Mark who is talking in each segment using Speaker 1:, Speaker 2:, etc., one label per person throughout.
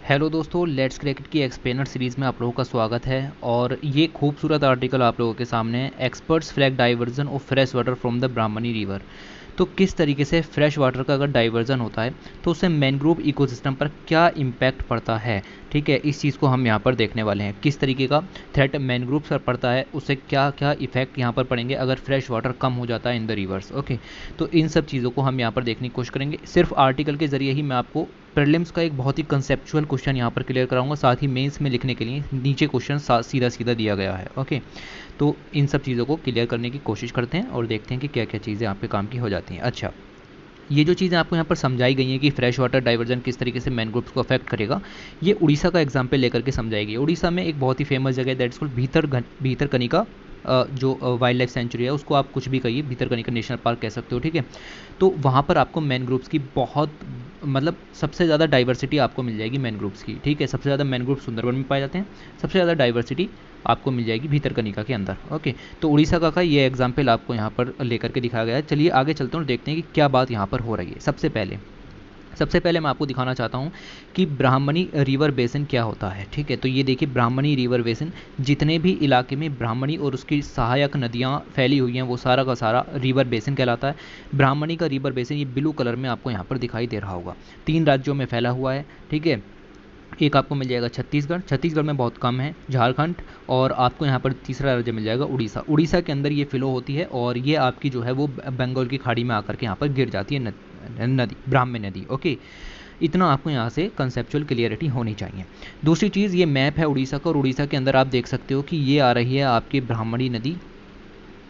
Speaker 1: Hello दोस्तों, let's cricket की explainer series में आप लोगों का स्वागत है। और ये खूबसूरत आर्टिकल आप लोगों के सामने है, experts flag diversion of fresh water from the Brahmani river. तो किस तरीके से फ्रेश वाटर का अगर डाइवर्जन होता है तो उससे मैनग्रोव इकोसिस्टम पर क्या इम्पैक्ट पड़ता है। ठीक है, इस चीज़ को हम यहाँ पर देखने वाले हैं, किस तरीके का थ्रेट मैनग्रोव पर पड़ता है, उससे क्या क्या इफेक्ट यहाँ पर पड़ेंगे अगर फ्रेश वाटर कम हो जाता है इन द रिवर्स। ओके, तो इन सब चीज़ों को हम यहाँ पर देखने की कोशिश करेंगे। सिर्फ आर्टिकल के जरिए ही मैं आपको प्रीलिम्स का एक बहुत ही कंसेप्चुअल क्वेश्चन यहाँ पर क्लियर कराऊंगा, साथ ही मेंस में लिखने के लिए नीचे क्वेश्चन सीधा सीधा दिया गया है। ओके, तो इन सब चीज़ों को क्लियर करने की कोशिश करते हैं और देखते हैं कि क्या क्या चीज़ें आपके काम की हो जाती हैं। अच्छा, ये जो चीज़ें आपको यहाँ पर समझाई गई हैं कि फ्रेश वाटर डाइवर्जन किस तरीके से मैनग्रोव्स को अफेक्ट करेगा, ये उड़ीसा का एग्जाम्पल लेकर के समझाई गई। उड़ीसा में एक बहुत ही फेमस जगह है, दैट्स कॉल्ड भीतरकनिका। जो वाइल्ड लाइफ सेंचुरी है, उसको आप कुछ भी कहिए, भीतरकनिका नेशनल पार्क कह सकते हो। ठीक है, तो वहाँ पर आपको मैनग्रोव्स की बहुत मतलब सबसे ज़्यादा डाइवर्सिटी आपको मिल जाएगी मैनग्रोव्स की। ठीक है, सबसे ज़्यादा मैनग्रोव सुंदरवन में पाए जाते हैं, सबसे ज़्यादा डाइवर्सिटी आपको मिल जाएगी भीतरकनिका के अंदर। ओके, तो उड़ीसा का ये एग्जाम्पल आपको यहाँ पर लेकर के दिखाया गया है। चलिए आगे चलते हैं और देखते हैं कि क्या बात यहाँ पर हो रही है। सबसे पहले मैं आपको दिखाना चाहता हूँ कि ब्राह्मणी रिवर बेसिन क्या होता है। ठीक है, तो ये देखिए, ब्राह्मणी रिवर बेसिन, जितने भी इलाके में ब्राह्मणी और उसकी सहायक नदियाँ फैली हुई हैं वो सारा का सारा रिवर बेसिन कहलाता है। ब्राह्मणी का रिवर बेसिन ये ब्लू कलर में आपको यहाँ पर दिखाई दे रहा होगा, 3 राज्यों में फैला हुआ है। ठीक है, एक आपको मिल जाएगा छत्तीसगढ़ में बहुत कम है, झारखंड, और आपको यहाँ पर तीसरा राज्य मिल जाएगा उड़ीसा के अंदर ये फ्लो होती है और ये आपकी जो है वो बंगाल की खाड़ी में आकर के यहाँ पर गिर जाती है नदी, ब्राह्मणी नदी। ओके, इतना आपको यहाँ से कंसेप्चुअल क्लियरिटी होनी चाहिए। दूसरी चीज़, ये मैप है उड़ीसा का और उड़ीसा के अंदर आप देख सकते हो कि ये आ रही है आपकी ब्राह्मणी नदी।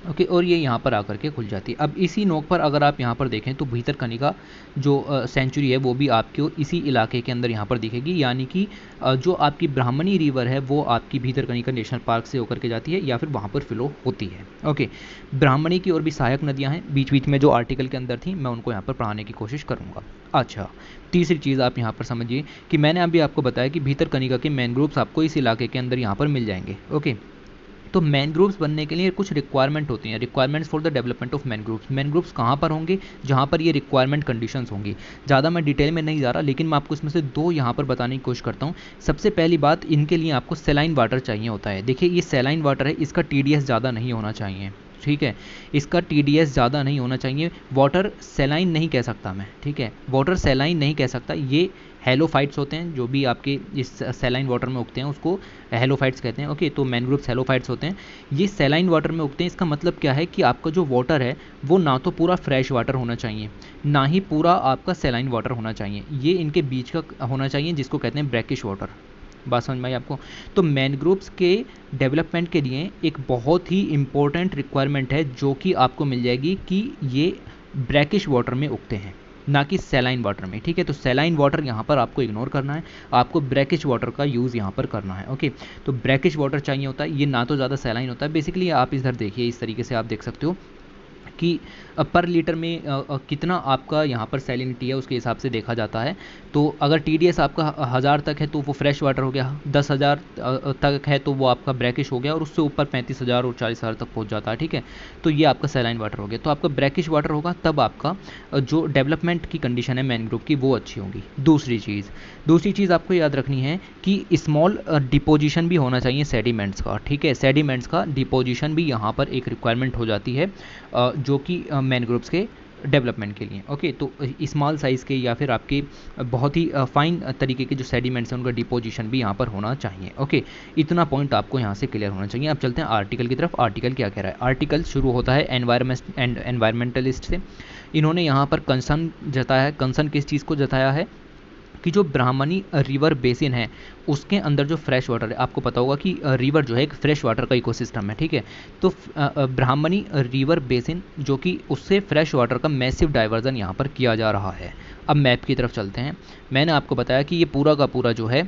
Speaker 1: ओके, और ये यहाँ पर आकर के खुल जाती है। अब इसी नोक पर अगर आप यहाँ पर देखें तो भीतरकनिका जो सेंचुरी है वो भी आपको इसी इलाके के अंदर यहाँ पर दिखेगी, यानी कि जो आपकी ब्राह्मणी रिवर है वो आपकी भीतरकनिका नेशनल पार्क से होकर के जाती है या फिर वहाँ पर फ्लो होती है। ओके, ब्राह्मणी की और भी सहायक नदियाँ हैं बीच बीच में जो आर्टिकल के अंदर थी, मैं उनको यहाँ पर पढ़ाने की कोशिश करूँगा। अच्छा, तीसरी चीज़ आप यहाँ पर समझिए कि मैंने अभी आपको बताया कि भीतरकनिका के मैनग्रोव्स आपको इस इलाके के अंदर यहाँ पर मिल जाएंगे। ओके, तो मैनग्रोव्स बनने के लिए कुछ रिक्वायरमेंट होती हैं, requirements for the development of mangroves. Mangroves कहाँ पर होंगे, जहाँ पर ये रिक्वायरमेंट कंडीशंस होंगी। ज़्यादा मैं डिटेल में नहीं जा रहा, लेकिन मैं आपको इसमें से 2 यहाँ पर बताने की कोशिश करता हूँ। सबसे पहली बात, इनके लिए आपको सेलाइन वाटर चाहिए होता है। देखिए, ये सेलाइन वाटर है, इसका TDS ज़्यादा नहीं होना चाहिए। ठीक है, इसका TDS ज़्यादा नहीं होना चाहिए। वाटर सेलाइन नहीं कह सकता मैं, ठीक है, वाटर सेलाइन नहीं कह सकता। ये हेलोफाइट्स होते हैं जो भी आपके इस सेलाइन वाटर में उगते हैं, उसको हेलोफाइट्स कहते हैं। ओके, तो मैनग्रोव्स हेलोफाइट्स होते हैं, ये सेलाइन वाटर में उगते हैं। इसका मतलब क्या है कि आपका जो वाटर है वो ना तो पूरा फ्रेश वाटर होना चाहिए, ना ही पूरा आपका सेलाइन वाटर होना चाहिए, ये इनके बीच का होना चाहिए, जिसको कहते हैं ब्रैकिश वाटर। बात समझ में आई आपको? तो मैनग्रोव्स के डेवलपमेंट के लिए एक बहुत ही इंपॉर्टेंट रिक्वायरमेंट है जो कि आपको मिल जाएगी कि ये ब्रैकिश वाटर में उगते हैं, ना कि सेलाइन वाटर में। ठीक है, तो सेलाइन वाटर यहाँ पर आपको इग्नोर करना है, आपको ब्रैकिश वाटर का यूज़ यहाँ पर करना है। ओके, तो ब्रैकिश वाटर चाहिए होता है, ये ना तो ज़्यादा सेलाइन होता है। बेसिकली आप इधर देखिए, इस तरीके से आप देख सकते हो कि पर लीटर में कितना आपका यहाँ पर सैलिनिटी है उसके हिसाब से देखा जाता है। तो अगर TDS आपका 1000 तक है तो वो फ्रेश वाटर हो गया, 10,000 तक है तो वो आपका ब्रैकिश हो गया, और उससे ऊपर 35,000 और 40,000 तक पहुँच जाता है। ठीक है, तो ये आपका सैलाइन वाटर हो गया। तो आपका ब्रैकिश वाटर होगा, तब आपका जो डेवलपमेंट की कंडीशन है मैनग्रोव की वो अच्छी होगी। दूसरी चीज़ आपको याद रखनी है कि स्मॉल डिपोजिशन भी होना चाहिए सेडिमेंट्स का। ठीक है, सेडिमेंट्स का डिपोजिशन भी यहाँ पर एक रिक्वायरमेंट हो जाती है जो कि मैनग्रोव्स के डेवलपमेंट के लिए। ओके, तो स्मॉल साइज़ के या फिर आपके बहुत ही फाइन तरीके के जो सेडिमेंट्स हैं उनका डिपोजिशन भी यहाँ पर होना चाहिए। ओके, इतना पॉइंट आपको यहाँ से क्लियर होना चाहिए। अब चलते हैं आर्टिकल की तरफ। आर्टिकल क्या कह रहा है? आर्टिकल शुरू होता है एनवायरमेंटलिस्ट से। इन्होंने यहाँ पर कंसर्न जताया है। कंसर्न किस चीज़ को जताया है कि जो ब्राह्मणी रिवर बेसिन है उसके अंदर जो फ्रेश वाटर है, आपको पता होगा कि रिवर जो है एक फ्रेश वाटर का इकोसिस्टम है। ठीक है, तो ब्राह्मणी रिवर बेसिन जो कि उससे फ्रेश वाटर का मैसिव डाइवर्जन यहाँ पर किया जा रहा है। अब मैप की तरफ चलते हैं। मैंने आपको बताया कि ये पूरा का पूरा जो है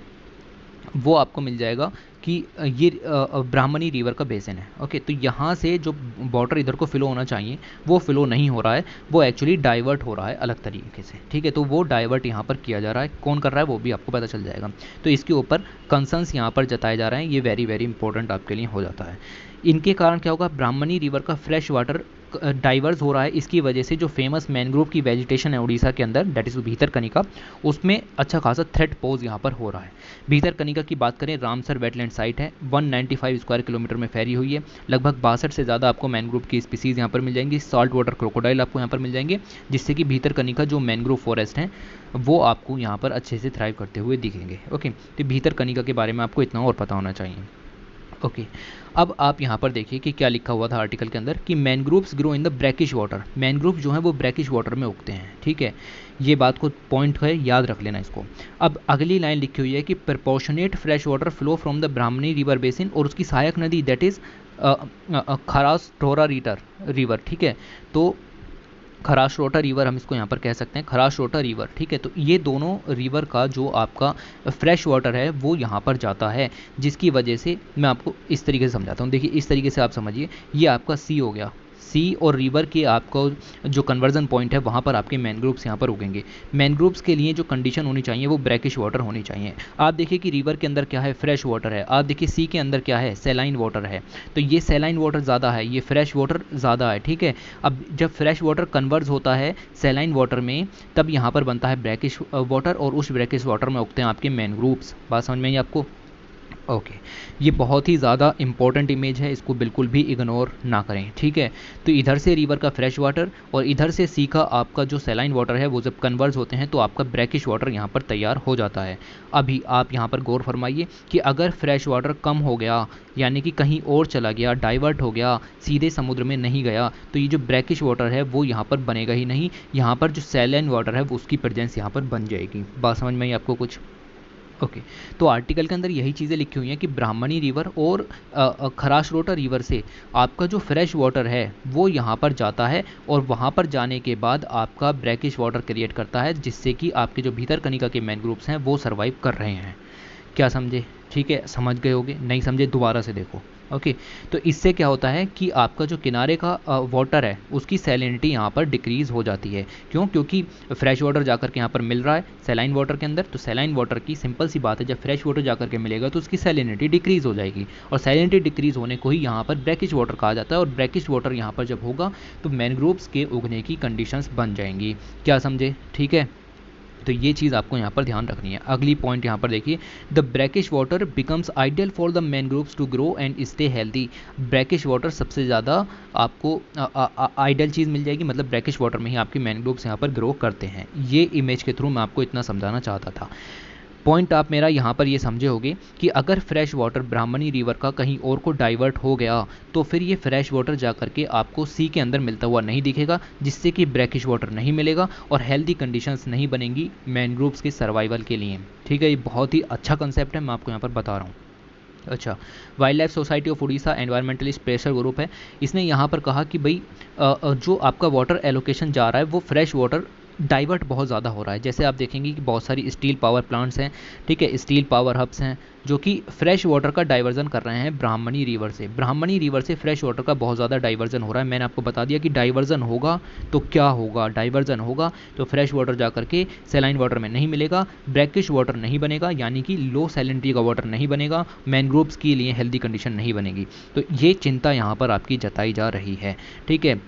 Speaker 1: वो आपको मिल जाएगा कि ये ब्राह्मणी रिवर का बेसिन है। ओके, तो यहाँ से जो वाटर इधर को फ्लो होना चाहिए वो फ्लो नहीं हो रहा है, वो एक्चुअली डाइवर्ट हो रहा है अलग तरीके से। ठीक है, तो वो डाइवर्ट यहाँ पर किया जा रहा है। कौन कर रहा है वो भी आपको पता चल जाएगा। तो इसके ऊपर कंसर्न्स यहाँ पर जताए जा रहे हैं, ये वेरी वेरी इंपॉर्टेंट आपके लिए हो जाता है। इनके कारण क्या होगा, ब्राह्मणी रिवर का फ्रेश वाटर डाइवर्स हो रहा है, इसकी वजह से जो फेमस मैनग्रोव की वेजिटेशन है उड़ीसा के अंदर, दैट इज़ भीतरकनिका, उसमें अच्छा खासा थ्रेट पोज यहाँ पर हो रहा है। भीतरकनिका की बात करें, रामसर वेटलैंड साइट है, 195 स्क्वायर किलोमीटर में फैली हुई है। लगभग 62 से ज़्यादा आपको मैनग्रोव की स्पीसीज़ यहाँ पर मिल जाएंगी। सॉल्ट वाटर क्रोकोडाइल आपको यहाँ पर मिल जाएंगे, जिससे कि भीतरकनिका जो मैनग्रोव फॉरेस्ट हैं वो आपको यहाँ पर अच्छे से थ्राइव करते हुए दिखेंगे। ओके, तो भीतरकनिका के बारे में आपको इतना और पता होना चाहिए। ओके, अब आप यहाँ पर देखिए कि क्या लिखा हुआ था आर्टिकल के अंदर कि mangroves grow in the brackish water. Mangrove जो है वो ब्रैकिश वाटर में उगते हैं, ठीक है, ये बात को पॉइंट है, याद रख लेना इसको। अब अगली लाइन लिखी हुई है कि proportionate fresh water flow from the Brahmani river basin, और उसकी सहायक नदी दैट इज खरासटोरा रिवर, ठीक है, तो खराश्रोटा रिवर हम इसको यहाँ पर कह सकते हैं, खराश्रोटा रिवर, ठीक है। तो ये दोनों रिवर का जो आपका फ्रेश वाटर है वो यहाँ पर जाता है, जिसकी वजह से मैं आपको इस तरीके से समझाता हूँ। देखिए इस तरीके से आप समझिए, ये आपका सी हो गया, सी और रिवर के आपको जो कन्वर्जन पॉइंट है वहाँ पर आपके मैनग्रोव्स यहाँ पर उगेंगे। मैनग्रोव्स के लिए जो कंडीशन होनी चाहिए वो ब्रैकिश वाटर होनी चाहिए। आप देखिए कि रिवर के अंदर क्या है, फ्रेश वाटर है, आप देखिए सी के अंदर क्या है, सैलाइन वाटर है, तो ये सैलाइन वाटर ज़्यादा है, ये फ्रेश वाटर ज़्यादा है, ठीक है। अब जब फ्रेश वाटर कन्वर्ज होता है सैलाइन वाटर में, तब यहाँ पर बनता है ब्रैकिश वाटर, और उस ब्रैकिश वाटर में उगते हैं आपके मैनग्रोव्स। बात समझ में आई आपको? ओके, ये बहुत ही ज़्यादा इंपॉर्टेंट इमेज है, इसको बिल्कुल भी इग्नोर ना करें, ठीक है। तो इधर से रिवर का फ्रेश वाटर और इधर से सी का आपका जो सैलाइन वाटर है वो जब कन्वर्ज होते हैं तो आपका ब्रैकिश वाटर यहाँ पर तैयार हो जाता है। अभी आप यहाँ पर गौर फरमाइए कि अगर फ्रेश वाटर कम हो गया, यानी कि कहीं और चला गया, डाइवर्ट हो गया, सीधे समुद्र में नहीं गया, तो ये जो ब्रैकिश वाटर है वो यहाँ पर बनेगा ही नहीं, यहाँ पर जो सैलाइन वाटर है वो उसकी प्रेजेंस यहाँ पर बन जाएगी। बात समझ में आई आपको कुछ? ओके, तो आर्टिकल के अंदर यही चीज़ें लिखी हुई हैं कि ब्राह्मणी रिवर और खराश्रोटा रिवर से आपका जो फ्रेश वाटर है वो यहाँ पर जाता है, और वहाँ पर जाने के बाद आपका ब्रैकिश वाटर क्रिएट करता है, जिससे कि आपके जो भीतरकनिका के मैनग्रोव्स हैं वो सर्वाइव कर रहे हैं। क्या समझे? ठीक है, समझ गए होगे, नहीं समझे दोबारा से देखो। ओके, तो इससे क्या होता है कि आपका जो किनारे का वाटर है उसकी सैलिनिटी यहाँ पर डिक्रीज़ हो जाती है। क्यों? क्योंकि फ्रेश वाटर जाकर के यहाँ पर मिल रहा है सैलाइन वाटर के अंदर, तो सैलाइन वाटर की सिंपल सी बात है, जब फ्रेश वाटर जाकर के मिलेगा तो उसकी सैलिनिटी डिक्रीज़ हो जाएगी, और सैलिनिटी डिक्रीज़ होने को ही यहाँ पर ब्रैकिश वाटर कहा जाता है, और ब्रैकिश वाटर यहाँ पर जब होगा तो मैनग्रोव्स के उगने की कंडीशंस बन जाएंगी। क्या समझे? ठीक है, तो ये चीज़ आपको यहाँ पर ध्यान रखनी है। अगली पॉइंट यहाँ पर देखिए, the brackish water becomes ideal for the mangroves to grow and stay healthy. Brackish water सबसे ज़्यादा आपको आइडियल चीज़ मिल जाएगी, मतलब ब्रैकिश वाटर में ही आपके मैनग्रोव्स यहाँ पर ग्रो करते हैं। ये इमेज के थ्रू मैं आपको इतना समझाना चाहता था। पॉइंट आप मेरा यहाँ पर ये समझे होगे कि अगर फ्रेश वाटर ब्राह्मणी रिवर का कहीं और को डाइवर्ट हो गया तो फिर ये फ्रेश वाटर जा करके आपको सी के अंदर मिलता हुआ नहीं दिखेगा, जिससे कि ब्रैकिश वाटर नहीं मिलेगा और हेल्दी कंडीशंस नहीं बनेंगी मैनग्रोव्स के सर्वाइवल के लिए। ठीक है, ये बहुत ही अच्छा कंसेप्ट है, मैं आपको यहाँ पर बता रहा हूँ। अच्छा, wild life society of Orissa environmentalist pressure group है, इसने यहाँ पर कहा कि भाई जो आपका वाटर एलोकेशन जा रहा है वो फ्रेश वाटर डाइवर्ट बहुत ज़्यादा हो रहा है। जैसे आप देखेंगे कि बहुत सारी स्टील पावर प्लांट्स हैं, ठीक है, स्टील पावर हब्स हैं जो कि फ्रेश वाटर का डाइवर्जन कर रहे हैं ब्राह्मणी रिवर से। ब्राह्मणी रिवर से फ्रेश वाटर का बहुत ज़्यादा डाइवर्जन हो रहा है। मैंने आपको बता दिया कि डाइवर्जन होगा तो क्या होगा, डाइवर्जन होगा तो फ्रेश वाटर जा करके सैलाइन वाटर में नहीं मिलेगा, ब्रैकिश वाटर नहीं बनेगा, यानी कि लो सैलिनिटी का वाटर नहीं बनेगा, मैनग्रोव्स के लिए हेल्दी कंडीशन नहीं बनेगी। तो ये चिंता यहाँ पर आपकी जताई जा रही है। ठीक है,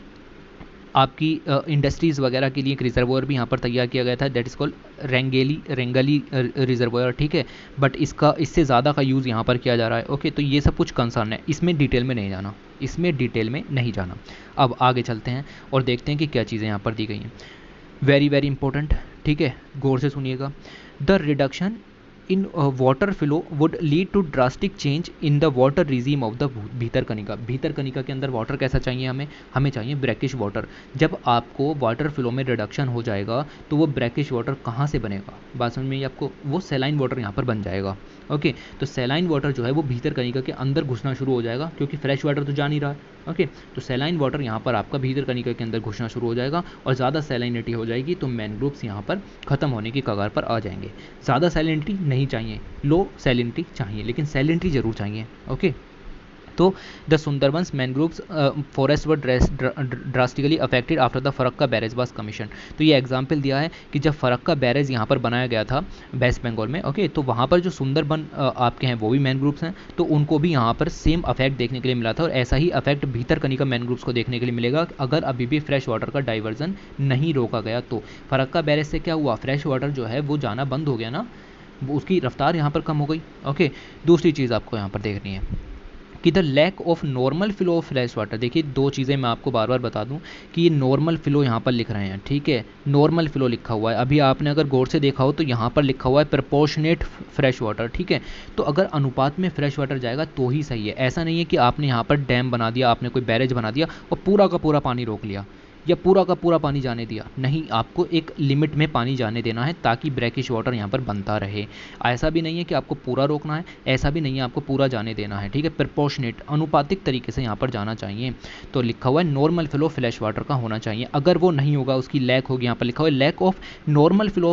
Speaker 1: आपकी इंडस्ट्रीज़ वगैरह के लिए एक रिजर्वोयर भी यहाँ पर तैयार किया गया था, दैट इज़ कॉल्ड रेंगली रिजर्वोयर, ठीक है, बट इससे ज़्यादा का यूज़ यहाँ पर किया जा रहा है। ओके, तो ये सब कुछ कंसर्न है, इसमें डिटेल में नहीं जाना, इसमें डिटेल में नहीं जाना। अब आगे चलते हैं और देखते हैं कि क्या चीज़ें यहाँ पर दी गई हैं। वेरी वेरी इंपॉर्टेंट, ठीक है, गौर से सुनिएगा। The reduction in water flow would lead to drastic change in the water regime of the Bhitarkanika. Bhitarkanika के अंदर वाटर कैसा चाहिए हमें चाहिए ब्रैकिश वाटर। जब आपको वाटर फ्लो में रिडक्शन हो जाएगा तो वो ब्रैकिश वाटर कहाँ से बनेगा, बात समझ में आई आपको? वो सैलाइन वाटर यहाँ पर बन जाएगा। ओके, तो सैलाइन वाटर जो है वो भीतरकनिका के अंदर घुसना शुरू हो जाएगा, क्योंकि फ्रेश वाटर तो जा नहीं रहा है। ओके, तो सैलाइन वाटर यहाँ पर आपका भीतरकनिका के अंदर घुसना शुरू हो जाएगा और ज़्यादा सैलाइनिटी हो जाएगी तो मैनग्रोव्स यहाँ पर ख़त्म होने की कगार पर आ जाएंगे। ज़्यादा सैलिनिटी नहीं चाहिए, लो सैलिनिटी चाहिए, लेकिन सैलिनिटी ज़रूर चाहिए। ओके, तो the Sundarbans mangroves forest were drastically affected after the Farakka barrage was commission. तो ये एग्जाम्पल दिया है कि जब फरक्का बैरेज यहाँ पर बनाया गया था वेस्ट बंगाल में, ओके, तो वहाँ पर जो सुंदरबन आपके हैं वो भी मैनग्रोव्स हैं, तो उनको भी यहाँ पर सेम अफेक्ट देखने के लिए मिला था, और ऐसा ही अफेक्ट भीतरकनिका मैनग्रोव्स को देखने के लिए मिलेगा अगर अभी भी फ्रेश वाटर का डाइवर्जन नहीं रोका गया तो। फरक्का बैरेज से क्या हुआ, फ्रेश वाटर जो है वो जाना बंद हो गया ना, उसकी रफ्तार यहाँ पर कम हो गई। ओके, दूसरी चीज़ आपको यहाँ पर देखनी है कि the lack of normal flow of fresh water. देखिए दो चीज़ें मैं आपको बार बार बता दूं कि ये नॉर्मल फ्लो यहाँ पर लिख रहे हैं, ठीक है, नॉर्मल फ्लो लिखा हुआ है। अभी आपने अगर गौर से देखा हो तो यहाँ पर लिखा हुआ है प्रपोर्शनेट फ्रेश वाटर, ठीक है, तो अगर अनुपात में फ्रेश वाटर जाएगा तो ही सही है। ऐसा नहीं है कि आपने यहाँ पर डैम बना दिया, आपने कोई बैरेज बना दिया और पूरा का पूरा पानी रोक लिया या पूरा का पूरा पानी जाने दिया, नहीं, आपको एक लिमिट में पानी जाने देना है ताकि ब्रैकिश वाटर यहाँ पर बनता रहे। ऐसा भी नहीं है कि आपको पूरा रोकना है, ऐसा भी नहीं है आपको पूरा जाने देना है, ठीक है, प्रोपोर्शनेट अनुपातिक तरीके से यहाँ पर जाना चाहिए। तो लिखा हुआ है नॉर्मल फ्लो फ्लैश वाटर का होना चाहिए, अगर वो नहीं होगा उसकी लैक होगी। यहाँ पर लिखा हुआ है lack of normal flow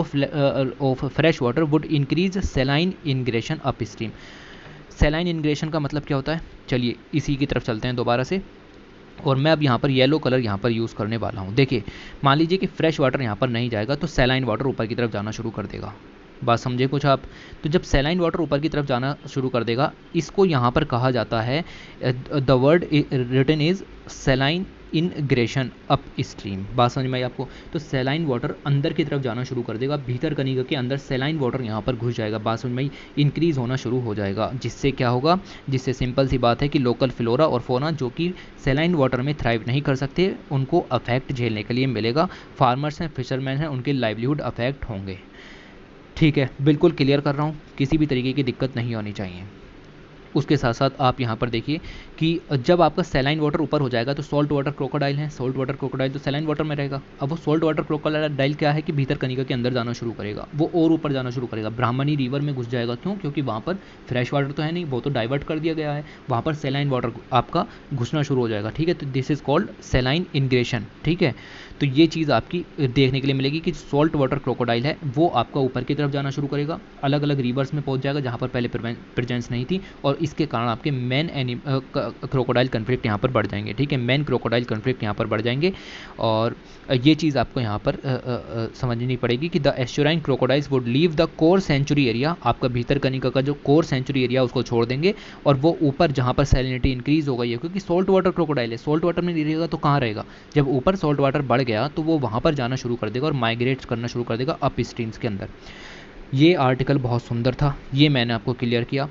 Speaker 1: of fresh water would increase saline ingression up stream. Saline ingression का मतलब क्या होता है, चलिए इसी की तरफ चलते हैं दोबारा से, और मैं अब यहाँ पर येलो कलर यहाँ पर यूज़ करने वाला हूँ। देखिए मान लीजिए कि फ्रेश वाटर यहाँ पर नहीं जाएगा तो सैलाइन वाटर ऊपर की तरफ जाना शुरू कर देगा। बात समझे कुछ आप? तो जब सैलाइन वाटर ऊपर की तरफ जाना शुरू कर देगा, इसको यहाँ पर कहा जाता है, the word written is saline ingression up stream. बात समझ में आई आपको? तो सैलाइन वाटर अंदर की तरफ जाना शुरू कर देगा, भीतर कनिका के अंदर सैलाइन वाटर यहाँ पर घुस जाएगा, बात समझ में आई, इंक्रीज होना शुरू हो जाएगा, जिससे क्या होगा, जिससे सिंपल सी बात है कि लोकल फ्लोरा और फोना जो कि सैलाइन वाटर में थ्राइव नहीं कर सकते उनको अफेक्ट झेलने के लिए मिलेगा। फार्मर्स हैं, फिशरमैन हैं, उनके लाइवलीहुड अफेक्ट होंगे। ठीक है, बिल्कुल क्लियर कर रहा हूँ, किसी भी तरीके की दिक्कत नहीं होनी चाहिए। उसके साथ साथ आप यहाँ पर देखिए कि जब आपका सैलाइन वाटर ऊपर हो जाएगा तो सॉल्ट वाटर क्रोकोडाइल है, सॉल्ट वाटर क्रोकोडाइल तो सैलाइन वाटर में रहेगा। अब वो सॉल्ट वाटर क्रोकोडाइल क्या है कि भीतर कनिका के अंदर जाना शुरू करेगा, वो और ऊपर जाना शुरू करेगा, ब्राह्मणी रिवर में घुस जाएगा। क्यों? क्योंकि वहाँ पर फ्रेश वाटर तो है नहीं, वो तो डाइवर्ट कर दिया गया है, वहाँ पर सैलाइन वाटर आपका घुसना शुरू हो जाएगा। ठीक है, तो दिस इज कॉल्ड सैलाइन इनग्रेशन। ठीक है, तो ये चीज़ आपकी देखने के लिए मिलेगी कि सॉल्ट वाटर क्रोकोडाइल है वो आपका ऊपर की तरफ जाना शुरू करेगा, अलग अलग रिवर्स में पहुंच जाएगा जहाँ पर पहले प्रेजेंस नहीं थी, और इसके कारण आपके मैन क्रोकोडाइल कन्फ्लिक्ट यहाँ पर बढ़ जाएंगे। ठीक है, मैन क्रोकोडाइल कन्फ्लिक्ट यहाँ पर बढ़ जाएंगे, और ये चीज़ आपको यहाँ पर समझनी पड़ेगी कि the estuarine crocodiles would leave the core sanctuary area. आपका भीतर कनिका का जो कोर सेंचुरी एरिया उसको छोड़ देंगे, और वो ऊपर जहाँ पर सैलिनिटी इंक्रीज हो गई है, क्योंकि सॉल्ट वाटर क्रोकोडाइल है, सॉल्ट वाटर में नहीं रहेगा तो कहाँ रहेगा? जब ऊपर सॉल्ट वाटर बढ़ गया तो वो वहाँ पर जाना शुरू कर देगा और माइग्रेट करना शुरू कर देगा अप स्ट्रीम्स के अंदर। ये आर्टिकल बहुत सुंदर था, ये मैंने आपको क्लियर किया।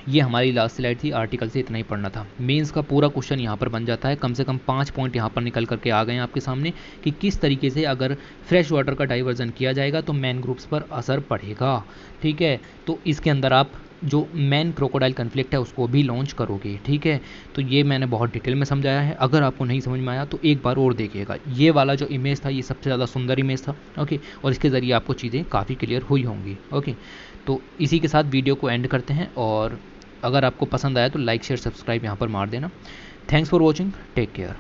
Speaker 1: ये हमारी लास्ट स्लाइड थी, आर्टिकल से इतना ही पढ़ना था। मेंस का पूरा क्वेश्चन यहाँ पर बन जाता है, कम से कम 5 पॉइंट यहाँ पर निकल करके आ गए हैं आपके सामने कि किस तरीके से अगर फ्रेश वाटर का डाइवर्जन किया जाएगा तो मैन ग्रुप्स पर असर पड़ेगा। ठीक है, तो इसके अंदर आप जो मैन क्रोकोडाइल कन्फ्लिक्ट है उसको भी लॉन्च करोगे। ठीक है, तो ये मैंने बहुत डिटेल में समझाया है, अगर आपको नहीं समझ में आया तो एक बार और देखिएगा। ये वाला जो इमेज था ये सबसे ज़्यादा सुंदर इमेज था, ओके, और इसके ज़रिए आपको चीज़ें काफ़ी क्लियर हुई होंगी। ओके, तो इसी के साथ वीडियो को एंड करते हैं, और अगर आपको पसंद आया तो लाइक शेयर सब्सक्राइब यहाँ पर मार देना। Thanks for watching, take care.